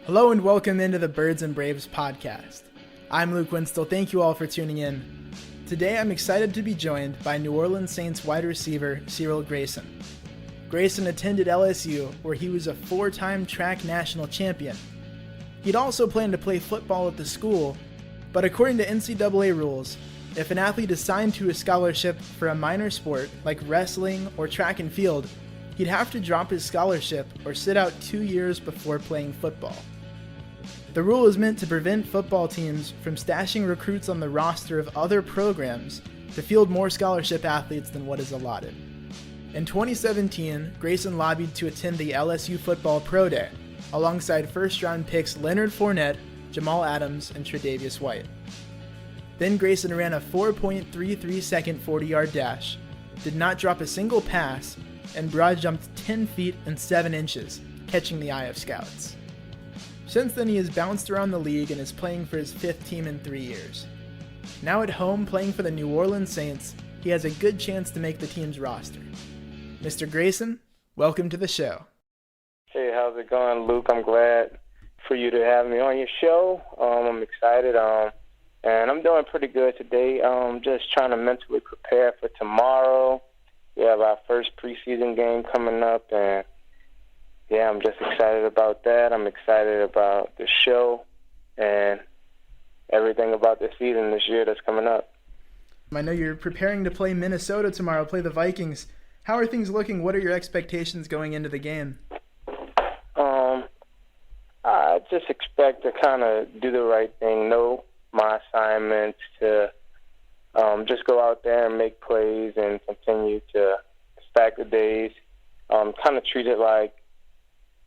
Hello and welcome into the Birds and Braves podcast. I'm Luke Winstel. Thank you all for tuning in. Today I'm excited to be joined by New Orleans Saints wide receiver Cyril Grayson. Grayson attended LSU, where he was a 4-time track national champion. He'd also planned to play football at the school, but according to NCAA rules, if an athlete is signed to a scholarship for a minor sport like wrestling or track and field, he'd have to drop his scholarship or sit out 2 years before playing football. The rule is meant to prevent football teams from stashing recruits on the roster of other programs to field more scholarship athletes than what is allotted. In 2017, Grayson lobbied to attend the LSU Football Pro Day, alongside first-round picks Leonard Fournette, Jamal Adams, and Tre'Davious White. Then Grayson ran a 4.33-second 40-yard dash, did not drop a single pass, and broad jumped 10 feet and 7 inches, catching the eye of scouts. Since then, he has bounced around the league and is playing for his 5th team in 3 years. Now at home playing for the New Orleans Saints, he has a good chance to make the team's roster. Mr. Grayson, welcome to the show. Hey, how's it going, Luke? I'm glad for you to have me on your show. I'm excited, and I'm doing pretty good today. Just trying to mentally prepare for tomorrow. We have our first preseason game coming up, and yeah, I'm just excited about that. I'm excited about the show and everything about the season this year that's coming up. I know you're preparing to play Minnesota tomorrow, play the Vikings. How are things looking? What are your expectations going into the game? I just expect to kind of do the right thing, know my assignments, to just go out there and make plays and continue to stack the days. Kind of treat it like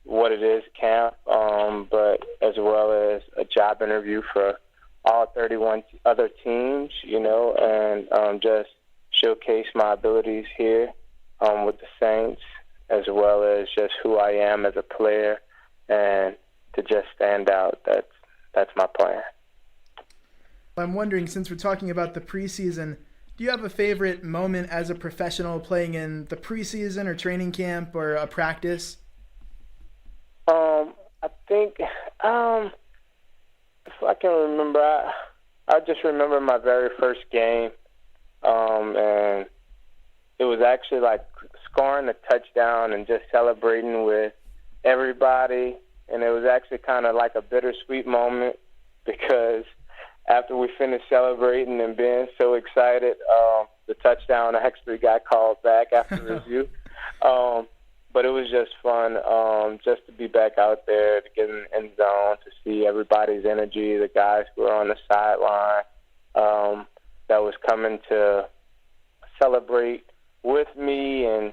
what it is, camp, but as well as a job interview for all 31 other teams, and just showcase my abilities here with the Saints, as well as just who I am as a player, and to just stand out. That's my plan. I'm wondering, since we're talking about the preseason, do you have a favorite moment as a professional playing in the preseason or training camp or a practice? I think if I can remember, I just remember my very first game, and it was actually like scoring a touchdown and just celebrating with everybody, and it was actually kind of like a bittersweet moment because after we finished celebrating and being so excited, the touchdown actually got called back after review. But it was just fun just to be back out there, to get in the end zone, to see everybody's energy, the guys who were on the sideline that was coming to celebrate with me, and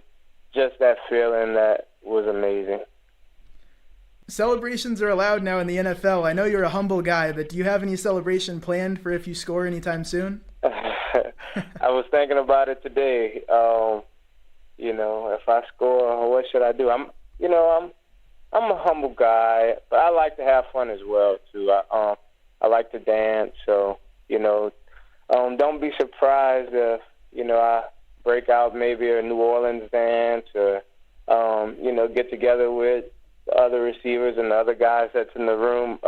just that feeling that was amazing. Celebrations are allowed now in the NFL. I know you're a humble guy, but do you have any celebration planned for if you score anytime soon? I was thinking about it today. If I score, what should I do? I'm a humble guy, but I like to have fun as well too. I like to dance, so don't be surprised if I break out maybe a New Orleans dance, or get together with the other receivers and the other guys that's in the room,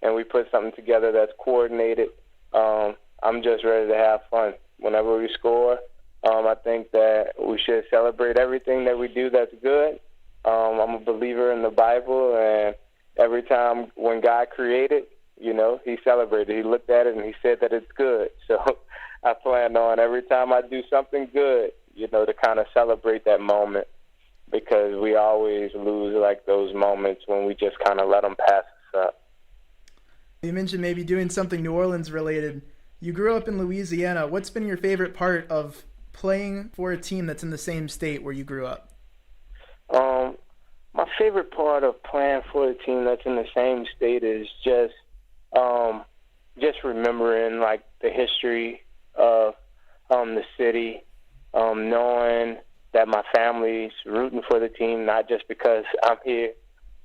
and we put something together that's coordinated. I'm just ready to have fun. Whenever we score, I think that we should celebrate everything that we do that's good. I'm a believer in the Bible, and every time when God created, he celebrated. He looked at it and he said that it's good. So I plan on every time I do something good, to kind of celebrate that moment, because we always lose like those moments when we just kind of let them pass us up. You mentioned maybe doing something New Orleans related. You grew up in Louisiana. What's been your favorite part of playing for a team that's in the same state where you grew up? My favorite part of playing for a team that's in the same state is just remembering like the history of the city, knowing that my family's rooting for the team, not just because I'm here,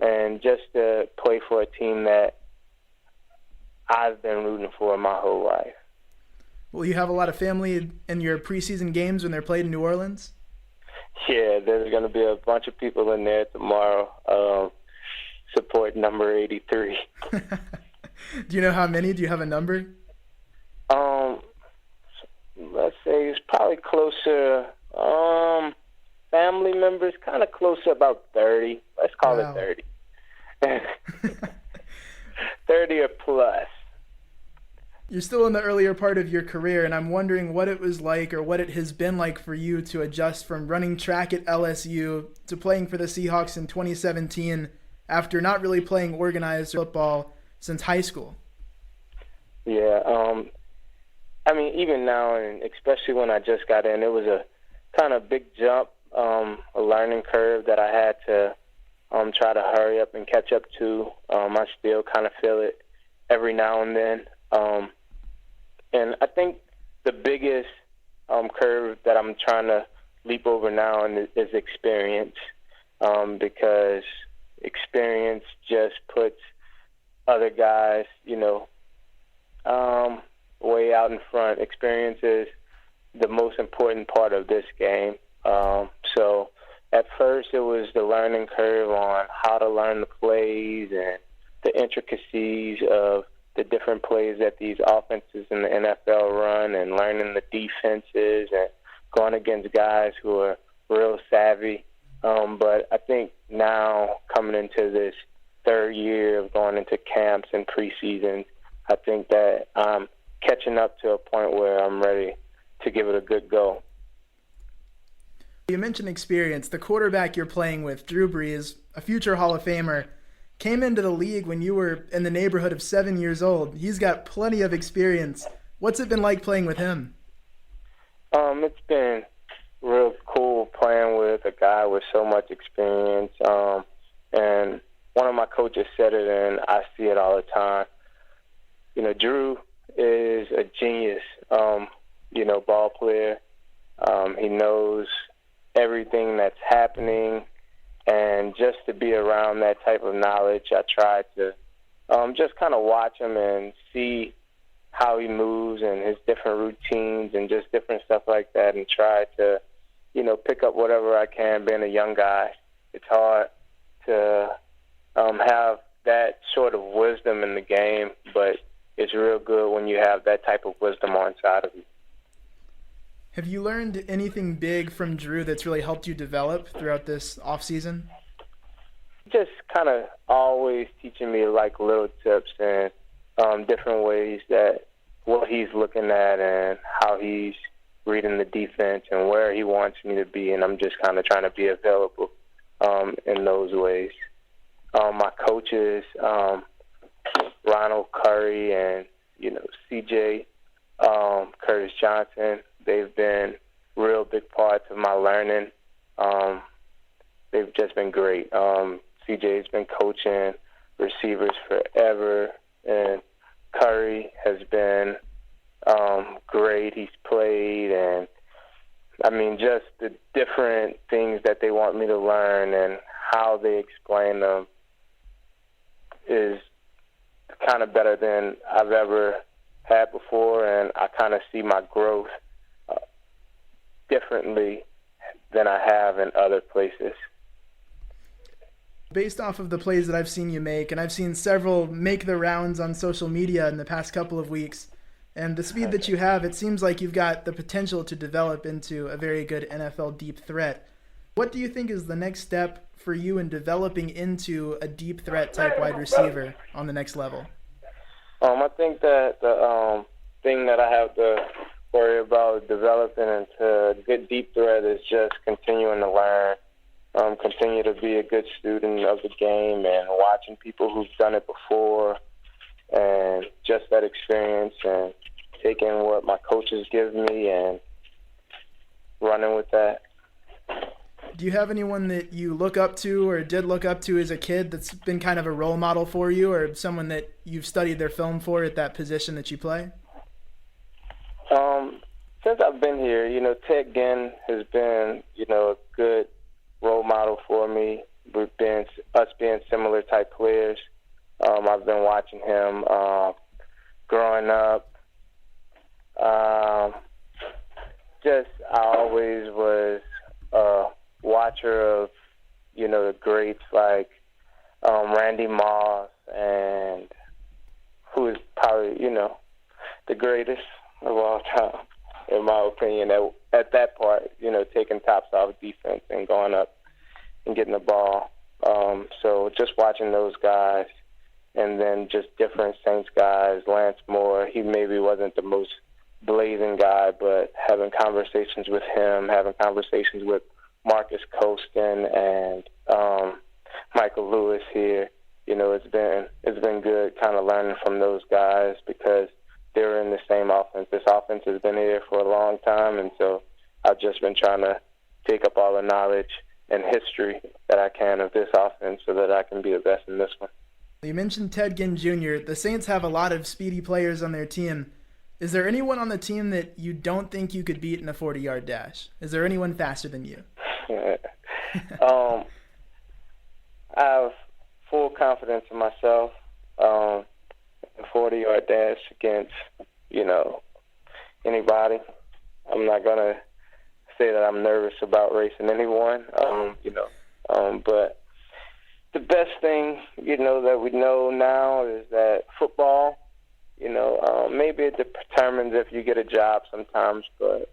and just to play for a team that I've been rooting for my whole life. Will you have a lot of family in your preseason games when they're played in New Orleans? Yeah, there's going to be a bunch of people in there tomorrow supporting number 83. Do you know how many? Do you have a number? Let's say it's probably closer. Family members, kind of close to about 30. Let's call it 30. 30 or plus. You're still in the earlier part of your career, and I'm wondering what it was like or what it has been like for you to adjust from running track at LSU to playing for the Seahawks in 2017 after not really playing organized football since high school. Yeah, I mean, even now, and especially when I just got in, it was a kind of big jump, a learning curve that I had to try to hurry up and catch up to. I still kind of feel it every now and then. And I think the biggest curve that I'm trying to leap over now is experience, because experience just puts other guys, way out in front. Experience is the most important part of this game. So at first it was the learning curve on how to learn the plays and the intricacies of the different plays that these offenses in the NFL run, and learning the defenses and going against guys who are real savvy. But I think now, coming into this third year of going into camps and preseason, I think that I'm catching up to a point where I'm ready to give it a good go. You mentioned experience. The quarterback you're playing with, Drew Brees, a future Hall of Famer, came into the league when you were in the neighborhood of 7 years old. He's got plenty of experience. What's it been like playing with him? It's been real cool playing with a guy with so much experience. And one of my coaches said it, and I see it all the time. Drew is a genius, ball player. He knows everything that's happening. And just to be around that type of knowledge, I try to just kind of watch him and see how he moves and his different routines and just different stuff like that, and try to, pick up whatever I can. Being a young guy, it's hard to have that sort of wisdom in the game, but it's real good when you have that type of wisdom on side of you. Have you learned anything big from Drew that's really helped you develop throughout this offseason? Just kind of always teaching me like little tips and different ways that what he's looking at and how he's reading the defense and where he wants me to be, and I'm just kind of trying to be available in those ways. My coaches, Ronald Curry and CJ Curtis Johnson, they've been real big parts of my learning. They've just been great. CJ's been coaching receivers forever, and Curry has been great. He's played, and I mean, just the different things that they want me to learn and how they explain them is kind of better than I've ever had before, and I kind of see my growth differently than I have in other places. Based off of the plays that I've seen you make, and I've seen several make the rounds on social media in the past couple of weeks, and the speed that you have, it seems like you've got the potential to develop into a very good NFL deep threat. What do you think is the next step for you in developing into a deep threat type wide receiver on the next level? I think that the thing that I have to worry about developing into a good deep threat is just continuing to learn, continue to be a good student of the game and watching people who've done it before, and just that experience and taking what my coaches give me and running with that. Do you have anyone that you look up to or did look up to as a kid that's been kind of a role model for you, or someone that you've studied their film for at that position that you play? Since I've been here, Ted Ginn has been, a good role model for me. Us being similar type players. I've been watching him growing up. I always was a watcher of, the greats like Randy Moss, and who is probably, the greatest of all time, in my opinion, at that part, taking tops off defense and going up and getting the ball. So just watching those guys, and then just different Saints guys, Lance Moore, he maybe wasn't the most blazing guy, but having conversations with him, having conversations with Marcus Colston and Michael Lewis here, it's been good kind of learning from those guys because they're in the same offense. This offense has been here for a long time, and so I've just been trying to take up all the knowledge and history that I can of this offense so that I can be the best in this one. You mentioned Ted Ginn Jr. The Saints have a lot of speedy players on their team. Is there anyone on the team that you don't think you could beat in a 40-yard dash? Is there anyone faster than you? I have full confidence in myself. A 40-yard dash against, anybody. I'm not going to say that I'm nervous about racing anyone, but the best thing, that we know now is that football, maybe it determines if you get a job sometimes, but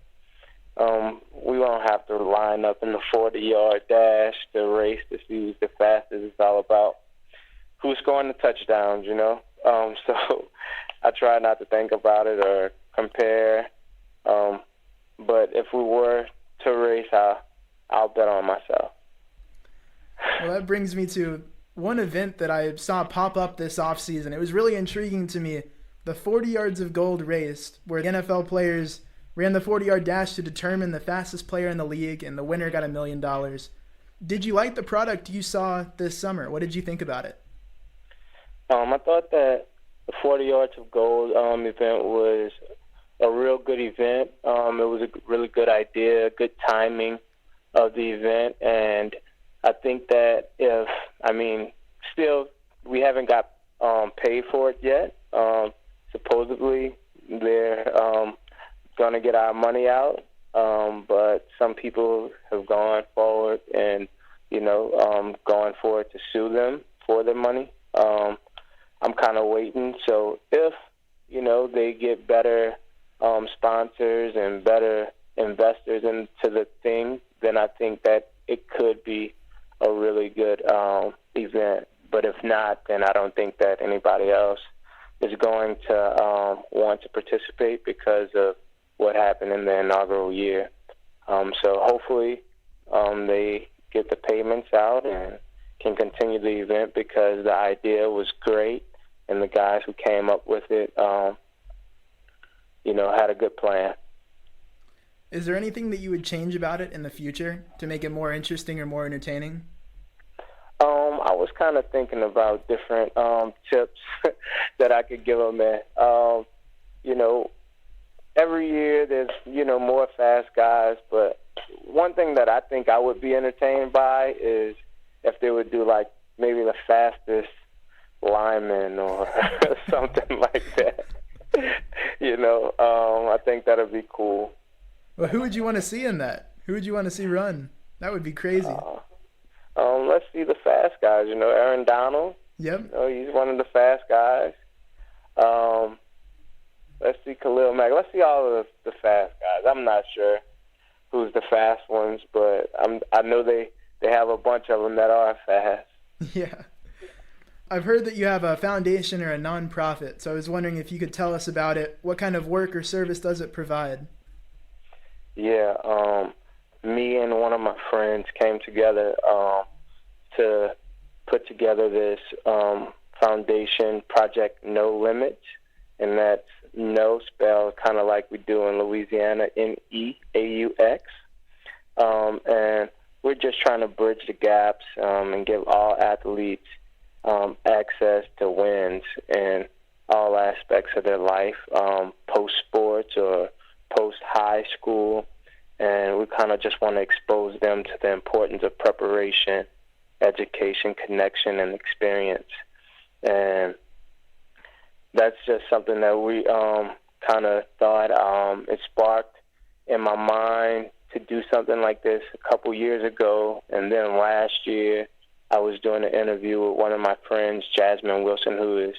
we won't have to line up in the 40-yard dash to race to see who's the fastest. It's all about who's scoring the touchdowns, So I try not to think about it or compare. But if we were to race, I'll bet on myself. Well, that brings me to one event that I saw pop up this offseason. It was really intriguing to me. The 40 yards of gold race, where the NFL players ran the 40-yard dash to determine the fastest player in the league, and the winner got $1 million. Did you like the product you saw this summer? What did you think about it? I thought that the 40 yards of gold event was a real good event. It was a really good idea, good timing of the event, and I think that still we haven't got paid for it yet. Supposedly they're going to get our money out, but some people have gone forward and, going forward to sue them for their money. I'm kind of waiting. So if, they get better sponsors and better investors into the thing, then I think that it could be a really good event. But if not, then I don't think that anybody else is going to want to participate because of what happened in the inaugural year. So hopefully they get the payments out and can continue the event because the idea was great and the guys who came up with it, had a good plan. Is there anything that you would change about it in the future to make it more interesting or more entertaining? I was kind of thinking about different tips that I could give them. Every year there's, more fast guys, but one thing that I think I would be entertained by is if they would do like maybe the fastest lineman or something like that. I think that would be cool. Well, who would you want to see in that? Who would you want to see run? That would be crazy. Let's see the fast guys. Aaron Donald. Yep. He's one of the fast guys. Let's see Khalil Mack. Let's see all of the fast guys. I'm not sure who's the fast ones, but I know they have a bunch of them that are fast. Yeah. I've heard that you have a foundation or a nonprofit, so I was wondering if you could tell us about it. What kind of work or service does it provide? Yeah, me and one of my friends came together to put together this foundation, Project No Limits, and that's Neaux spelled kind of like we do in Louisiana, N-E-A-U-X. And we're just trying to bridge the gaps and give all athletes access to wins in all aspects of their life, post-sports or post-high school. And we kind of just want to expose them to the importance of preparation, education, connection, and experience. And that's just something that we kind of thought it sparked in my mind to do something like this a couple years ago. And then last year, I was doing an interview with one of my friends, Jasmine Wilson, who is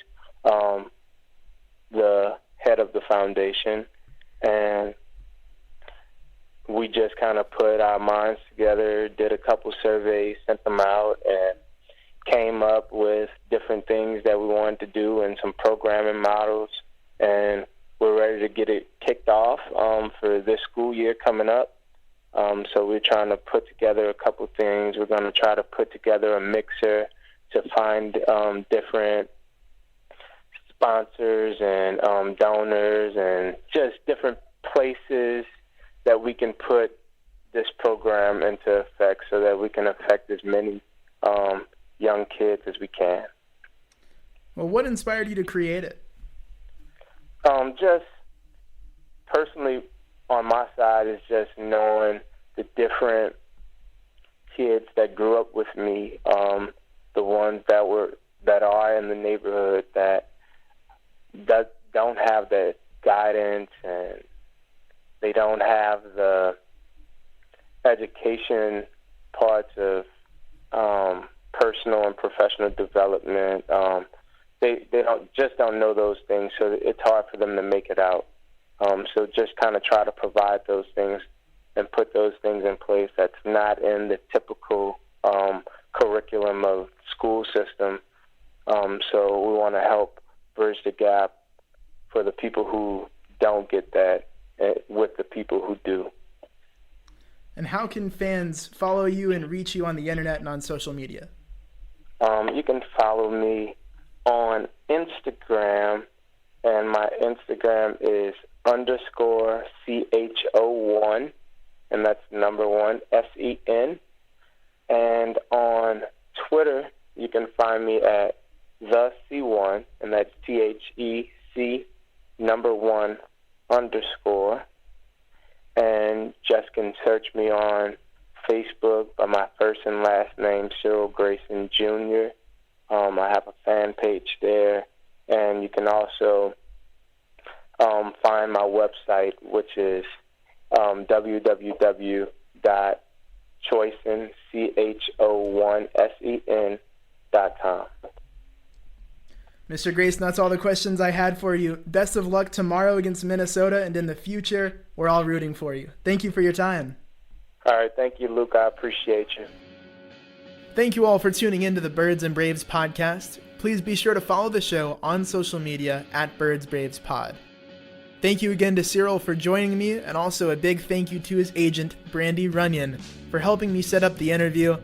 the head of the foundation, and we just kind of put our minds together, did a couple surveys, sent them out, and came up with different things that we wanted to do and some programming models, and we're ready to get it kicked off for this school year coming up. So we're trying to put together a couple things. We're going to try to put together a mixer to find different sponsors and donors and just different places that we can put this program into effect so that we can affect as many young kids as we can. Well, what inspired you to create it? Just personally, on my side, is just knowing the different kids that grew up with me, the ones that are in the neighborhood that don't have the guidance and they don't have the education parts of personal and professional development. They don't know those things, so it's hard for them to make it out. So just kind of try to provide those things and put those things in place that's not in the typical curriculum of school system. So we want to help bridge the gap for the people who don't get that with the people who do. And how can fans follow you and reach you on the internet and on social media? You can follow me on Instagram, and my Instagram is _CHO1, and that's number 1, SEN. And on Twitter, you can find me at the C1, and that's THEC number 1 _. And just can search me on Facebook by my first and last name, Cyril Grayson Jr. I have a fan page there, and you can also find my website, which is www.choicen.com. Mr. Grayson, that's all the questions I had for you. Best of luck tomorrow against Minnesota, and in the future, we're all rooting for you. Thank you for your time. All right, thank you, Luke. I appreciate you. Thank you all for tuning in to the Birds and Braves podcast. Please be sure to follow the show on social media at Birds Braves Pod. Thank you again to Cyril for joining me, and also a big thank you to his agent, Brandy Runyon, for helping me set up the interview.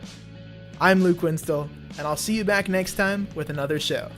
I'm Luke Winstel, and I'll see you back next time with another show.